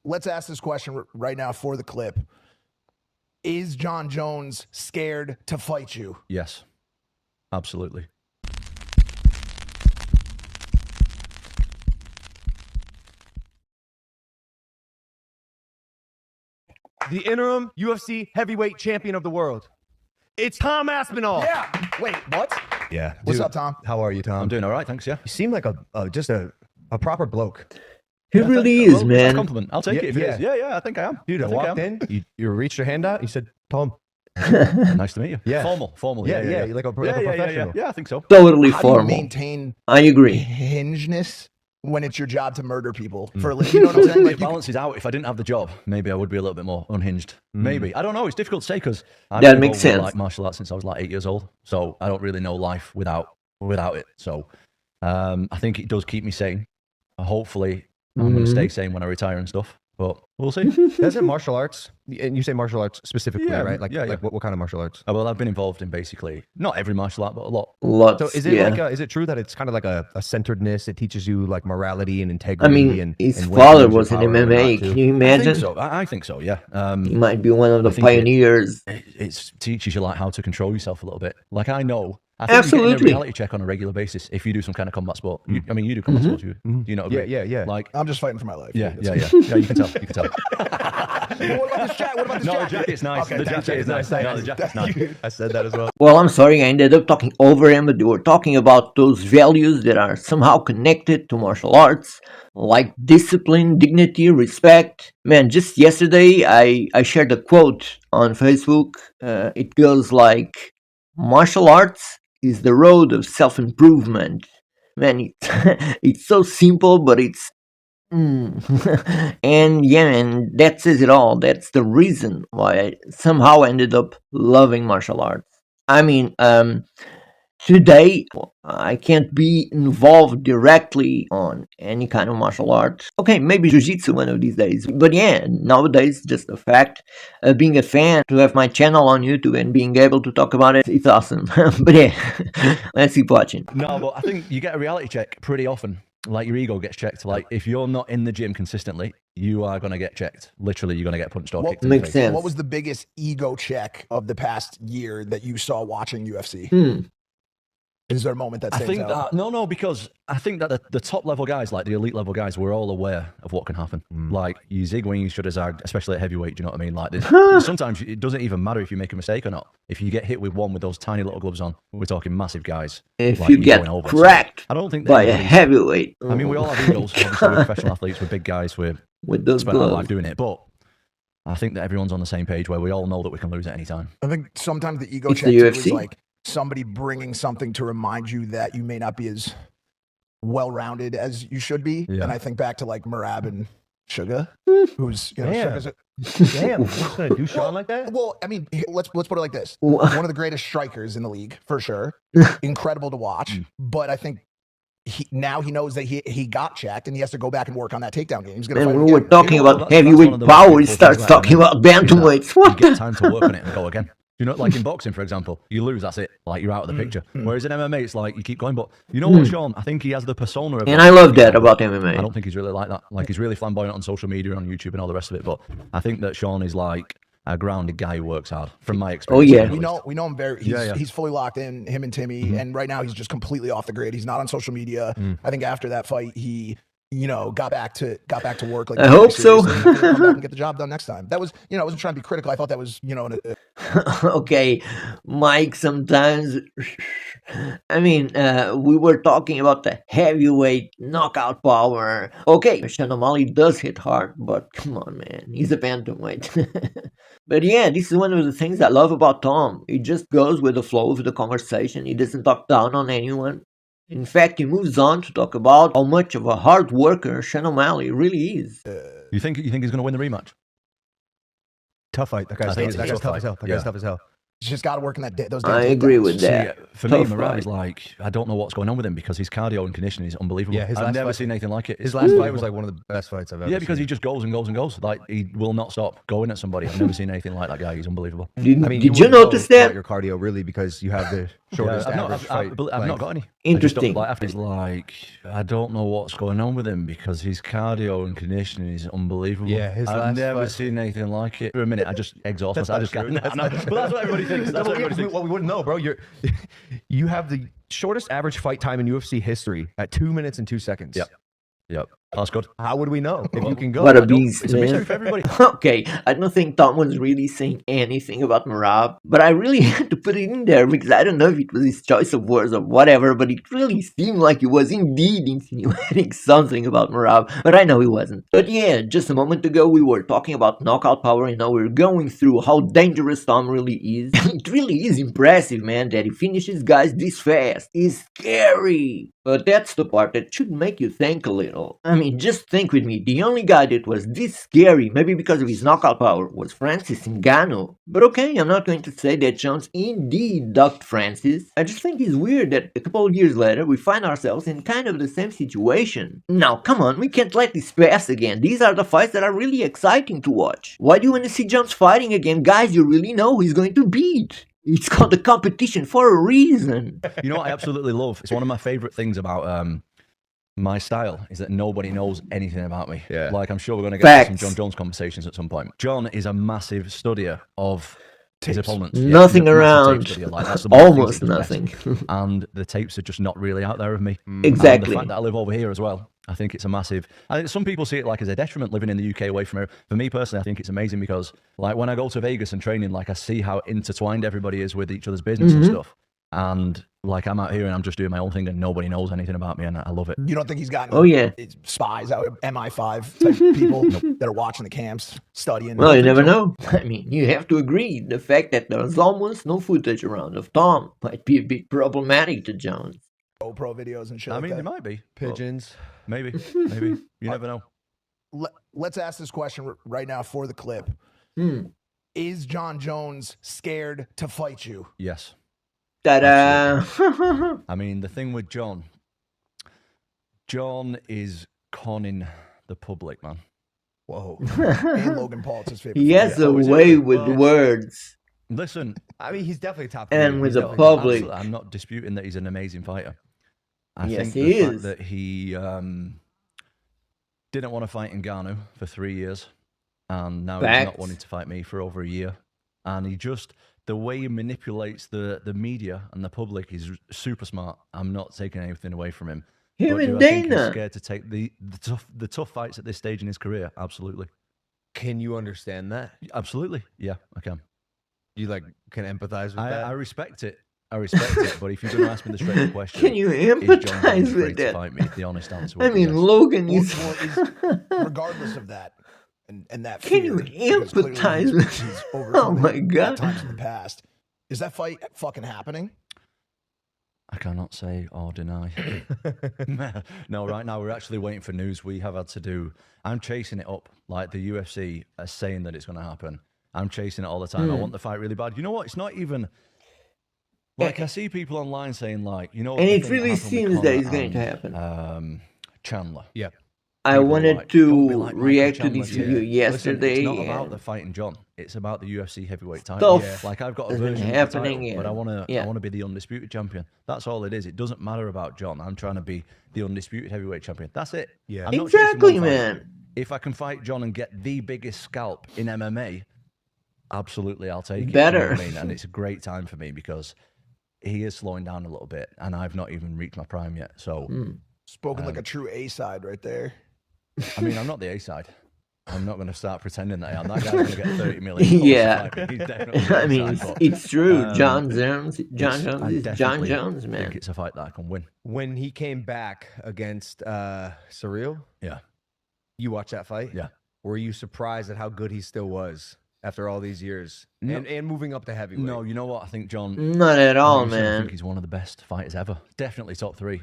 let's ask this question right now for the clip. Is Jon Jones scared to fight you? Yes, absolutely. The interim UFC heavyweight champion of the world. It's Tom Aspinall. Yeah. Wait, what? Yeah. What's up, Tom? How are you, Tom? I'm doing all right, thanks. Yeah. You seem like just a proper bloke. He really is, Well, it's a man. compliment. I'll take it if it is. Yeah, I think I am. Dude, I think walked am. in, you reached your hand out, you said, Tom. Nice to meet you. Yeah. Formal. Yeah, you're like a professional. Yeah, I think so. Totally How do you formal. maintain I agree. hingeness when it's your job to murder people for a living? You know what I'm saying? It Like, balances out. If I didn't have the job, maybe I would be a little bit more unhinged. Maybe. I don't know. It's difficult to say because I've That been makes involved with, sense. like martial arts since I was like 8 years old. So I don't really know life without it. So I think it does keep me sane. Hopefully, I'm going to stay sane when I retire and stuff. But we'll see. Isn't martial arts, and you say martial arts specifically, Yeah, right? Like, yeah. like what kind of martial arts? Well, I've been involved in basically not every martial art, but a lot. Lots. So is it yeah. like is it true that it's kind of like a centeredness? It teaches you like morality and I integrity. mean, and his and when to father use your was in power and when not MMA. to. Can you I imagine? think so. I think so. Yeah. He might be one of the I think it- pioneers. It teaches you like how to control yourself a little bit. Like I know. I think you're Absolutely. getting a reality check on a regular basis if you do some kind of combat sport. I mean, you do combat sports. Do you know? Yeah. Like, I'm just fighting for my life. yeah. That's Yeah, you can tell. You can tell. it. What about this jacket? What about this No, the jacket? jacket's nice. Okay, The thank jacket you. is nice. No, the jacket's nice. I said that as well. Well, I'm sorry, I ended up talking over him, but they were talking about those values that are somehow connected to martial arts, like discipline, dignity, respect. Man, just yesterday, I shared a quote on Facebook. It goes like, martial arts is the road of self-improvement. Man, it's so simple, but it's and yeah, man, that says it all. That's the reason why I somehow ended up loving martial arts. I mean, today I can't be involved directly on any kind of martial art. Okay, maybe jiu-jitsu one of these days. But yeah, nowadays, just the fact of being a fan, to have my channel on YouTube and being able to talk about it, it's awesome. But yeah, let's keep watching. No, but I think you get a reality check pretty often. Like your ego gets checked. Like if you're not in the gym consistently, you are going to get checked. Literally, you're going to get punched or What kicked in the Makes face. sense. What was the biggest ego check of the past year that you saw watching UFC? Is there a moment that I stands think out? that no, because I think that the top level guys, like the elite level guys, we're all aware of what can happen. Like you zig when you should zag, especially at heavyweight. Do you know what I mean? Like sometimes it doesn't even matter if you make a mistake or not. If you get hit with one with those tiny little gloves on, we're talking massive guys. If like, you you're get going over. So cracked I don't think by a anybody's- heavyweight, I mean, we all have egos. Obviously, we're professional athletes. We're big guys. We're with those spent our life gloves. doing it, but I think that everyone's on the same page where we all know that we can lose at any time. I think sometimes the ego It's check the too is UFC. like somebody bringing something to remind you that you may not be as well-rounded as you should be. Yeah. And I think back to like Merab and Sugar, who's Damn. Sugar's Damn, you're just gonna do Sean like that? well, I mean, let's put it like this: Wha- one of the greatest strikers in the league for sure, incredible to watch. But I think now he knows that he got checked and he has to go back and work on that takedown game. He's gonna And fight when again. we're talking Well, about that's one heavyweight of the power, most he beautiful starts things about talking about MMA is that bantamweights. What You get the? time to work on it and go again. You know, like in boxing, for example, you lose, that's it. Like you're out of the picture. Whereas in MMA, it's like you keep going. But you know what, Sean? I think he has the persona of. And I love that about MMA. I don't think he's really like that. Like he's really flamboyant on social media, on YouTube, and all the rest of it. But I think that Sean is like a grounded guy who works hard, from my experience. yeah. at We least. know him very. He's fully locked in. Him and Timmy, and right now he's just completely off the grid. He's not on social media. I think after that fight, he got back to work. Like I hope so. seriously, and come back and get the job done next time. That was I wasn't trying to be critical. I thought that was Okay, Mike, sometimes, I mean, we were talking about the heavyweight knockout power. Okay, Sean O'Malley does hit hard, but come on, man, he's a bantamweight. But yeah, this is one of the things I love about Tom. He just goes with the flow of the conversation. He doesn't talk down on anyone. In fact, he moves on to talk about how much of a hard worker Sean O'Malley really is. You think he's going to win the rematch? Tough fight. That I guy's, think it's a that guy's tough tough as hell. fight. That guy's Yeah. tough as hell. he's just got to work in those. damn I agree takedowns. with See, that. for me, Tough Merab fight. is like, I don't know what's going on with him because his cardio and conditioning is unbelievable. Yeah, his I've last never fight- seen anything like it. His It's last fight unbelievable. was like one of the best fights I've ever Yeah, because seen. he just goes and goes and goes. Like he will not stop going at somebody. I've never seen anything like that guy. He's unbelievable. Did, I mean, did you wouldn't know notice about that? your cardio really because you have the shortest I've not, average I've, fight. I've not length. got any. Interesting. Like, after he's like, I don't know what's going on with him because his cardio and conditioning is unbelievable. Yeah, his I've last never fight- seen anything like it. For a minute, I just exhaust myself. I just not can't. true. No, but that's what everybody thinks. That's what everybody thinks. Well, we wouldn't know, bro. You have the shortest average fight time in UFC history at 2 minutes and 2 seconds. Yep, that's good. How would we know if you can go? What I a don't- beast, It's a mystery man. for everybody. Okay, I don't think Tom was really saying anything about Marab, but I really had to put it in there because I don't know if it was his choice of words or whatever, but it really seemed like he was indeed insinuating something about Marab, but I know he wasn't. But yeah, just a moment ago we were talking about knockout power and now we're going through how dangerous Tom really is. It really is impressive, man, that he finishes guys this fast. It's scary. But that's the part that should make you think a little. I mean, just think with me, the only guy that was this scary, maybe because of his knockout power, was Francis Ngannou. But okay, I'm not going to say that Jones indeed ducked Francis. I just think it's weird that a couple of years later we find ourselves in kind of the same situation. Now, come on, we can't let this pass again. These are the fights that are really exciting to watch. Why do you want to see Jones fighting again guys you really know he's going to beat? It's called a competition for a reason. You know what I absolutely love? It's one of my favorite things about my style is that nobody knows anything about me. Yeah. Like, I'm sure we're going to get to some Facts. John Jones conversations at some point. John is a massive studier of his Tapes. opponents. Nothing he's a massive tape around. studier. Like, that's the one of the Almost things that he does nothing. best. And the tapes are just not really out there of me. And Exactly. the fact that I live over here as well, I think it's a massive. I think some people see it like as a detriment living in the UK away from here. For me personally, I think it's amazing because, like, when I go to Vegas and training, like, I see how intertwined everybody is with each other's business and stuff. And like, I'm out here and I'm just doing my own thing and nobody knows anything about me, and I love it. You don't think he's got Oh, yeah. spies out, MI5 type people that are watching the camps, studying? Well, you never know. I mean, you have to agree. The fact that there's almost no footage around of Tom might be a bit problematic to Jones. GoPro videos and shit. I like mean, that. there might be but Pigeons. maybe. You never know. Let's ask this question right now for the clip. Is John Jones scared to fight you? Yes. Ta-da! I mean, the thing with John is conning the public, man. Whoa. And Logan Paul, it's his favorite. He has a Oh, is it way really? with Well- words. Listen, I mean, he's definitely top. And three. with He's the definitely public. absolutely, I'm not disputing that he's an amazing fighter. I Yes, think he the fact is. that he didn't want to fight Ngannou for 3 years, and now he's Facts. not wanting to fight me for over a year. And he just, the way he manipulates the media and the public is super smart. I'm not taking anything away from him. Him But and do I think he's Dana. scared to take the tough fights at this stage in his career? Absolutely. Can you understand that? Absolutely. Yeah, I can. You like can empathize with I that? respect it. I respect it. But if you're going to ask me the straight question, Can you is John empathize Jones with afraid to that? fight me? The honest answer I would be mean, yes. Logan Or is. regardless of that, and that Can fear, you because clearly empathize he's- with- he's Oh overcome my it at God. times in the past. Is that fight fucking happening? I cannot say or deny. No, right now we're actually waiting for news. We have had to do. I'm chasing it up. Like, the UFC are saying that it's going to happen. I'm chasing it all the time. I want the fight really bad. You know what? It's not even. Like, I see people online saying, like, you know, And the it thing really happened with seems that Conor it's going to and, happen. Chandler. yeah. I People are wanted like, "Don't be to like Michael react to Chandler." this Yeah. video Listen, yesterday. it's not about and the fighting John. It's about the UFC heavyweight Stuff title. Like, I've got a has been version of the happening, title, but I and- want to. yeah. I want to be the undisputed champion. That's all it is. It doesn't matter about John. I'm trying to be the undisputed heavyweight champion. That's it. Yeah. I'm not chasing Exactly, one fight. man. If I can fight John and get the biggest scalp in MMA, absolutely, I'll take it. Better. You know what I mean? And it's a great time for me because he is slowing down a little bit, and I've not even reached my prime yet. So, Spoken like a true A side right there. I mean, I'm not the A side. I'm not going to start pretending that I am. That guy's going to get 30 million. Yeah. He's definitely the I mean, A it's, side, but it's true. John it's- Jones is I John definitely Jones, think man. it's a fight that I can win. When he came back against Surreal, Yeah. you watched that fight? Yeah. Were you surprised at how good he still was after all these years No. and moving up to heavyweight? No, you know what? I think John. Not at all, like you said, I man. think he's one of the best fighters ever. Definitely top 3.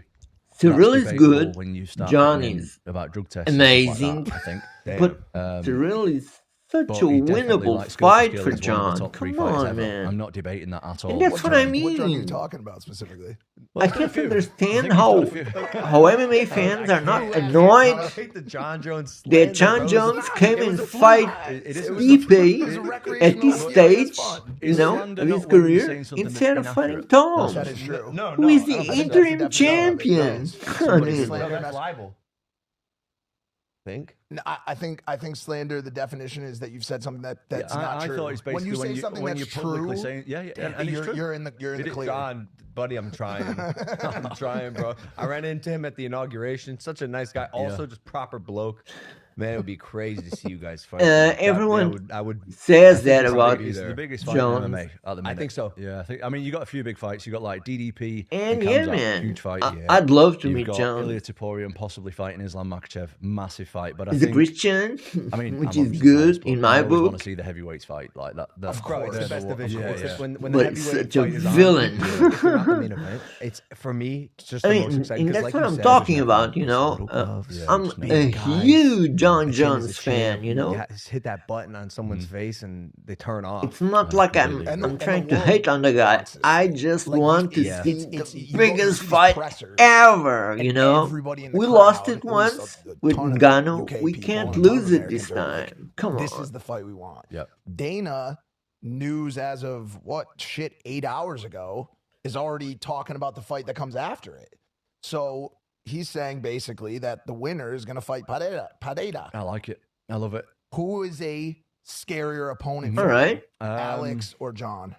Cyril That's is debatable good. When you start John thinking is about drug tests, and stuff like amazing. that, I think. But Um, Cyril is such But a he definitely, winnable like, skill fight skill, for is one of the John. top 3 Come fighters on, ever. man. I'm not debating that at all. And that's what I What drug are you mean. talking about specifically? Well, I he's got a can't few. I understand think he's got how a few. MMA fans are not annoyed I hate the John Jones that slander, John bro. Jones It came was and a fight It is It a was tough- Stipe It was a at recreational- this yeah, it's stage, fun. you Is know, slander of his not when you're career, saying something that's instead of fighting inaccurate? Tom, That is true. No, who is I the don't think so. interim that's the definition of it. champion. No, I somebody mean, slander That's mess- libel. Think? No, I think slander. The definition is that you've said something that's not I true. thought it's basically when you say something when that's you're publicly true, saying, yeah, and it's true. you're in the clear. John, buddy, I'm trying. I'm trying, bro. I ran into him at the inauguration. Such a nice guy. Also, just proper bloke. Man, it would be crazy to see you guys fight. everyone I would. says that it's about maybe It's there. the biggest fight Jones. in MMA at the minute. I think so. Yeah, I mean, you got a few big fights. You got like DDP and and yeah, Khamzat, man, huge fight. I'd love to You've meet got John. Ilya Topuria possibly fighting Islam Makhachev, massive fight. But I He's a think, Christian, I mean, which I'm is obviously good biased, but in I my always want book. to see the heavyweights fight like that. Of Bro, course, it's the best division. Yeah, It's yeah. just when the But heavyweight such a fight is on, villain. if you're not the main event, it's for me it's just I the most mean, exciting. and 'cause that's like what you I'm said, talking there's about, you little know. gloves, I'm just a big guys. huge John Tim is Jones a fan, champ. you know. Yeah, just hit that button on someone's face and they turn off. It's not like completely agree. I'm And the trying to world hate on the guy. wants this. I just Like, want to yeah. see It's- the you go to biggest these fight pressers, ever, you and know. everybody in the We crowd, lost it at least once a with ton of Ngannou. UK We people can't and a ton of lose it this Americans are like, time. Come This on. is the fight we want. Yep. Dana, news as of 8 hours ago, is already talking about the fight that comes after it. So he's saying basically that the winner is going to fight Pereira. I like it. I love it. Who is a scarier opponent? All for right. you, Alex or John?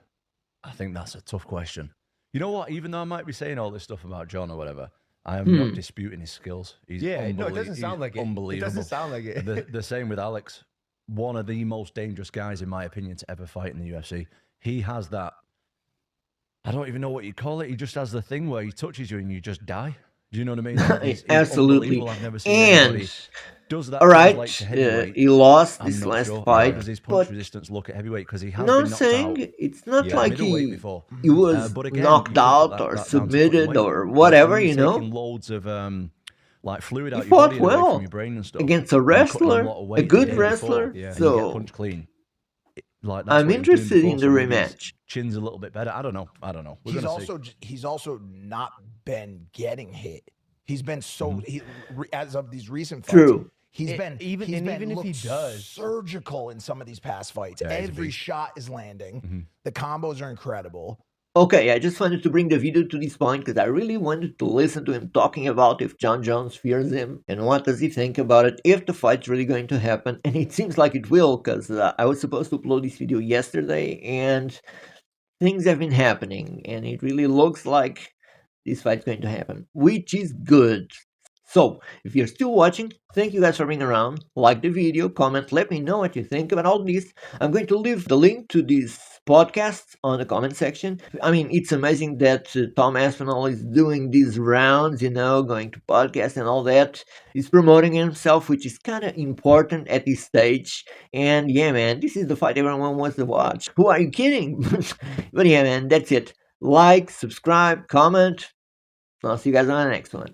I think that's a tough question. You know what? Even though I might be saying all this stuff about John or whatever, I am not disputing his skills. He's Yeah, no, it doesn't he's sound like it. It unbelievable. doesn't sound like it. The same with Alex. One of the most dangerous guys, in my opinion, to ever fight in the UFC. He has that. I don't even know what you call it. He just has the thing where he touches you and you just die. Do you know what I mean? He's Absolutely. unbelievable. I've never seen anybody And does that. all right, translate to heavyweight? he lost I'm this not last sure. How fight, does his punch but resistance look at heavyweight? Because he has no, been I'm knocked saying out. it's not Yeah, like middleweight before. he was But again, knocked you put out that or down to submitted weight. or Like, whatever, when you you're know. taking loads of like fluid He out your fought body and away well from your brain and stuff. against a and cutting wrestler, lot of a weight good the day before, wrestler. and you get So punched clean. Like, that's I'm what he was doing interested before, in the so maybe his rematch. Chin's a little bit better. I don't know. We're He's gonna see. he's also not been getting hit. He's been so as of these recent fights. True. He's And been even if he looked does- surgical in some of these past fights. Yeah, he's a Every beast. shot is landing. Mm-hmm. The combos are incredible. Okay, I just wanted to bring the video to this point because I really wanted to listen to him talking about if John Jones fears him and what does he think about it, if the fight's really going to happen. And it seems like it will because I was supposed to upload this video yesterday and things have been happening and it really looks like this fight's going to happen, which is good. So, if you're still watching, thank you guys for being around. Like the video, comment, let me know what you think about all this. I'm going to leave the link to this podcast on the comment section. I mean, it's amazing that Tom Aspinall is doing these rounds, you know, going to podcasts and all that. He's promoting himself, which is kind of important at this stage. And yeah, man, this is the fight everyone wants to watch. Who are you kidding? But yeah, man, that's it. Like, subscribe, comment. I'll see you guys on the next one.